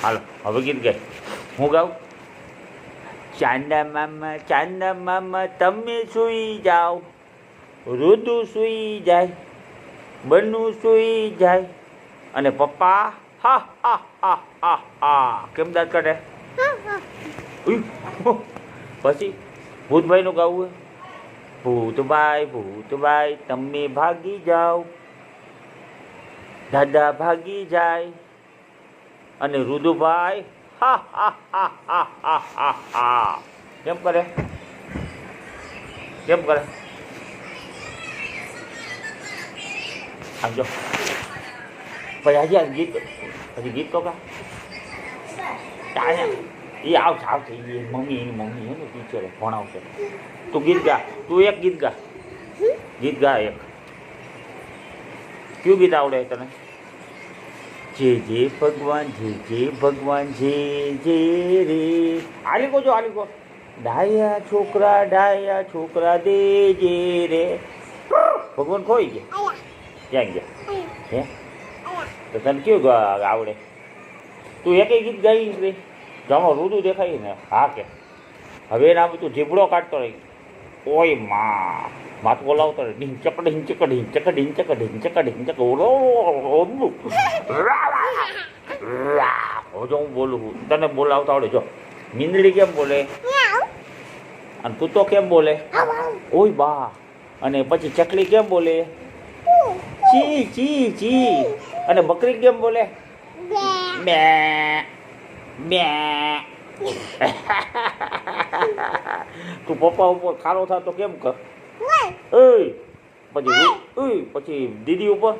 હાલો હવે ગીત ગાય. હું ગાઉં? ચાંદા મામા તમે સૂઈ જાઓ, રુદુ સૂઈ જાય, બનુ સૂઈ જાય, અને પપ્પા હા હા હા હા હા કેમ દાંત કાઢે? પછી ભૂતભાઈનું ગાવું હોય. ભૂતભાઈ તમે ભાગી જાઓ, દાદા ભાગી જાય, અને રુદુભાઈ હા હા હા હા હા હા હા કેમ કરે? કેમ કરે? સમજો પછી હજી ગીત, હજી ગીત તો કા એ આવશે એ મમ્મી એની મમ્મી હે ને ટીચરે ભણાવશે. તું ગીત ગા, તું એક ગીત ગા, ગીત ગા એક. કયું ગીત આવડે તને? જે ભગવાન જે રે આલી કો જો આલી કો ડાયા છોકરા દેજે રે. ભગવાન ખોઈ ગયા, ક્યાં ગયા હે? તો તને કયું આવડે? તું એકેય ગીત ગાઈ રે? જમો રૂદું દેખાય ને હા કે હવે એના તું જીભડો કાઢતો રહી. ઓય માથું બોલાવતો રહે. ઢીંચક ઓલો જો હું બોલું છું તને બોલાવતા આવડે. જો મીંદડી કેમ બોલે અને કૂતો કેમ બોલે? ઓય બા. અને પછી ચકલી કેમ બોલે? ચી ચી ચી. અને બકરી કેમ બોલે? બે બે. તું પપ્પા ઉપર ખારો થતો કેમ કર? પછી દીદી ઉપર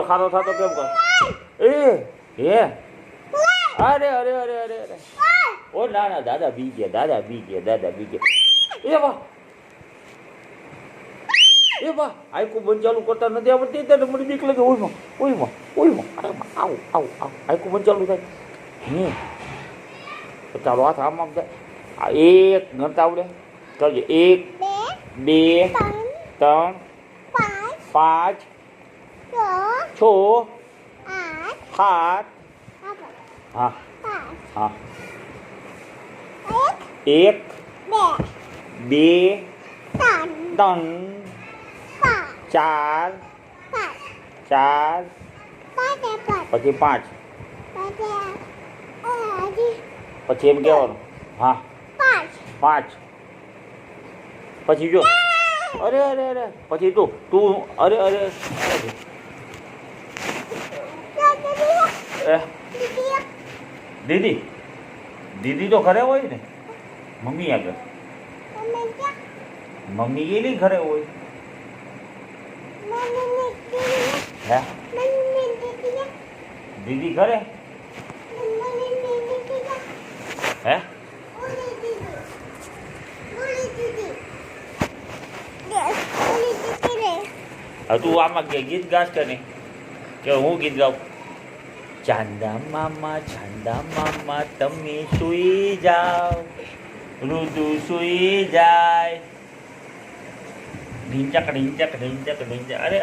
ખારો થતો કેમ કર? હે અરે ઓ ના દાદા બી ગયા. એ વાહ આઈકું બંધ ચાલુ કરતા નથી આવડતી તને મને બીક લાગે. ઓયમાં આવું આઈકું બંધ ચાલુ થાય. ચાલો હાથ આમ થાય. એક ગણતા આવડે? કરજે 1 2 3 5 6 7 હા હા 1 2 3 4 પછી 5 પછી એમ કહેવાનું હા 5 પછી જો અરે પછી તું અરે દીદી તો ઘરે હોય ને મમ્મી આગળ. મમ્મી એની ઘરે હોય હે? દીદી ઘરે હે? હવે તું આમાં ગીત ગાસ કે નહીં? કે હું ગીત ગાઉં? ચાંદા મામા તમે સૂઈ જાઓ, રુદુ સૂઈ જાય, ઢીંચક અરે